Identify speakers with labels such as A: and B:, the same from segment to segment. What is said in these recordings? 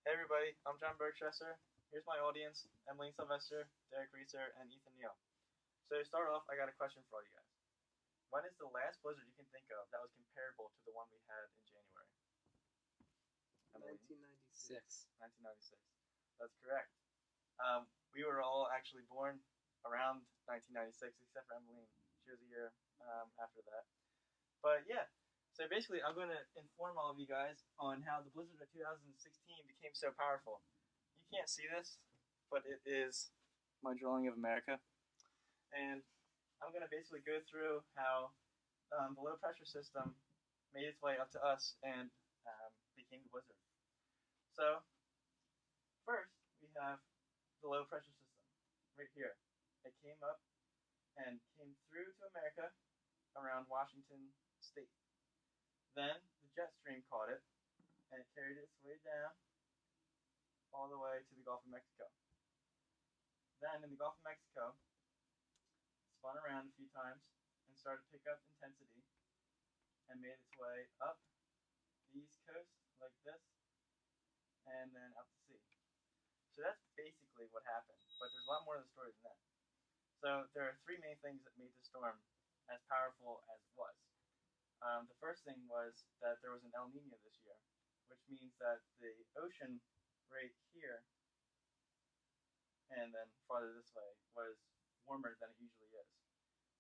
A: Hey everybody, I'm John Bergstresser. Here's my audience: Emily Sylvester, Derek Reeser, and Ethan Neal. So to start off, I got a question for all you guys. When is the last blizzard you can think of that was comparable to the one we had in January? Emily?
B: 1996.
A: 1996. That's correct. We were all actually born around 1996, except for Emily. She was a year after that. But yeah, so basically, I'm going to inform all of you guys on how the blizzard of 2016 became so powerful. You can't see this, but it is my drawing of America. And I'm going to basically go through how the low pressure system made its way up to us and became the blizzard. So, first, we have the low pressure system right here. It came up and came through to America around Washington State. Then the jet stream caught it and it carried its way down all the way to the Gulf of Mexico. Then in the Gulf of Mexico, it spun around a few times and started to pick up intensity and made its way up the east coast like this and then out to sea. So that's basically what happened, but there's a lot more to the story than that. So there are three main things that made the storm as powerful as it was. The first thing was that there was an El Nino this year, which means that the ocean right here and then farther this way was warmer than it usually is.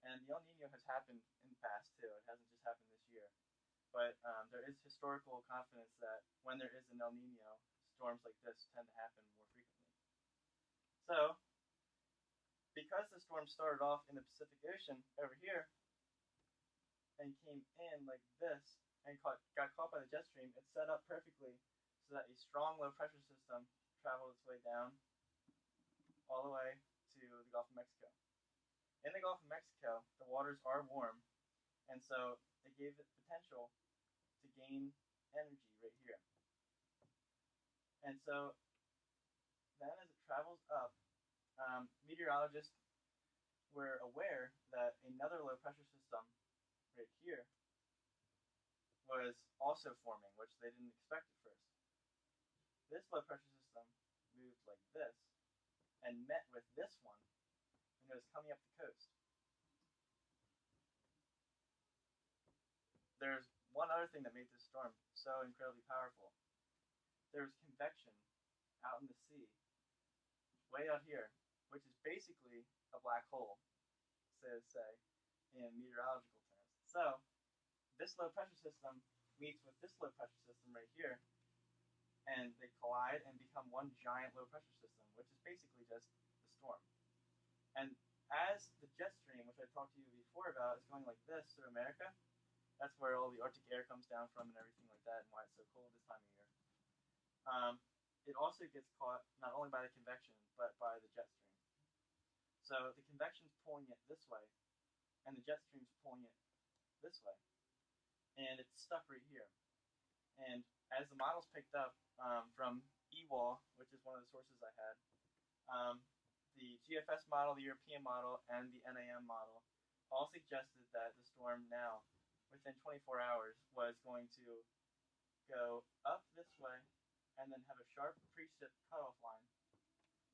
A: And the El Nino has happened in the past too. It hasn't just happened this year. But there is historical confidence that when there is an El Nino, storms like this tend to happen more frequently. So, because the storm started off in the Pacific Ocean over here and came in like this and got caught by the jet stream, it set up perfectly so that a strong low pressure system traveled its way down all the way to the Gulf of Mexico. In the Gulf of Mexico, the waters are warm, and so it gave it potential to gain energy right here. And so then as it travels up, meteorologists were aware that another low pressure system right here was also forming, which they didn't expect at first. This low pressure system moved like this and met with this one, and it was coming up the coast. There's one other thing that made this storm so incredibly powerful. There was convection out in the sea, way out here, which is basically a black hole, so to say, in meteorological terms. So, this low pressure system meets with this low pressure system right here, and they collide and become one giant low pressure system, which is basically just the storm. And as the jet stream, which I talked to you before about, is going like this through America, that's where all the Arctic air comes down from and everything like that, and why it's so cold this time of year. It also gets caught not only by the convection, but by the jet stream. So the convection's pulling it this way, and the jet stream's pulling it this way. And it's stuck right here. And as the models picked up from EWAL, which is one of the sources I had, the GFS model, the European model, and the NAM model all suggested that the storm now, within 24 hours, was going to go up this way and then have a sharp precip cutoff line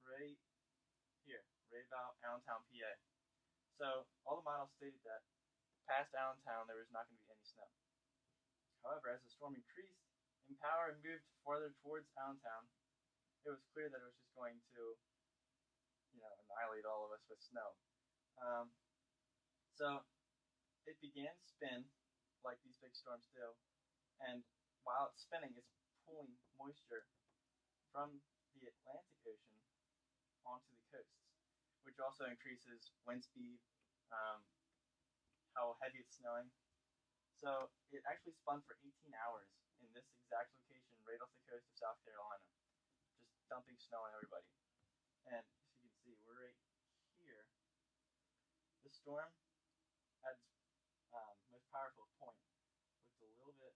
A: right here, right about Allentown, PA. So all the models stated that past Allentown there was not going to be any snow. However, as the storm increased in power and moved farther towards Allentown, it was clear that it was just going to, annihilate all of us with snow. So it began to spin like these big storms do, and while it's spinning, it's pulling moisture from the Atlantic Ocean onto the coasts, which also increases wind speed, how heavy it's snowing. So it actually spun for 18 hours in this exact location right off the coast of South Carolina, just dumping snow on everybody. And as you can see, we're right here. The storm at its most powerful point looked a little bit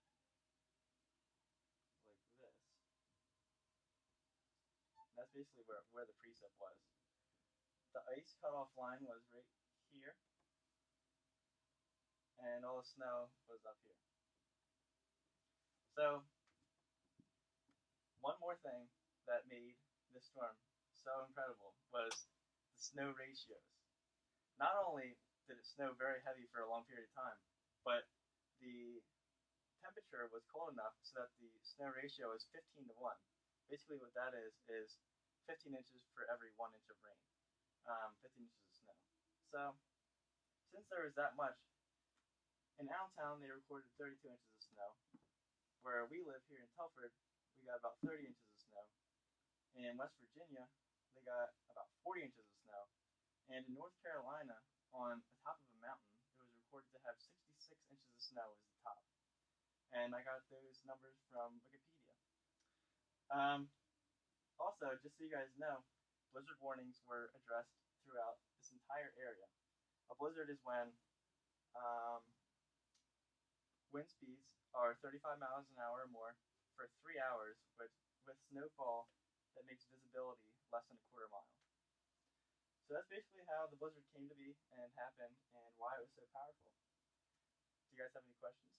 A: like this. And that's basically where the precip was. The ice cutoff line was right here, and all the snow was up here. So, one more thing that made this storm so incredible was the snow ratios. Not only did it snow very heavy for a long period of time, but the temperature was cold enough so that the snow ratio is 15 to 1. Basically, what that is 15 inches for every 1 inch of rain, 15 inches of snow. So, since there was that much, in Allentown they recorded 32 inches of snow. Where we live here in Telford, we got about 30 inches of snow. In West Virginia, they got about 40 inches of snow. And in North Carolina, on the top of a mountain, it was recorded to have 66 inches of snow as the top. And I got those numbers from Wikipedia. Also, just so you guys know, blizzard warnings were addressed throughout this entire area. A blizzard is when wind speeds are 35 miles an hour or more for 3 hours, with snowfall that makes visibility less than a quarter mile. So that's basically how the blizzard came to be and happened and why it was so powerful. Do you guys have any questions?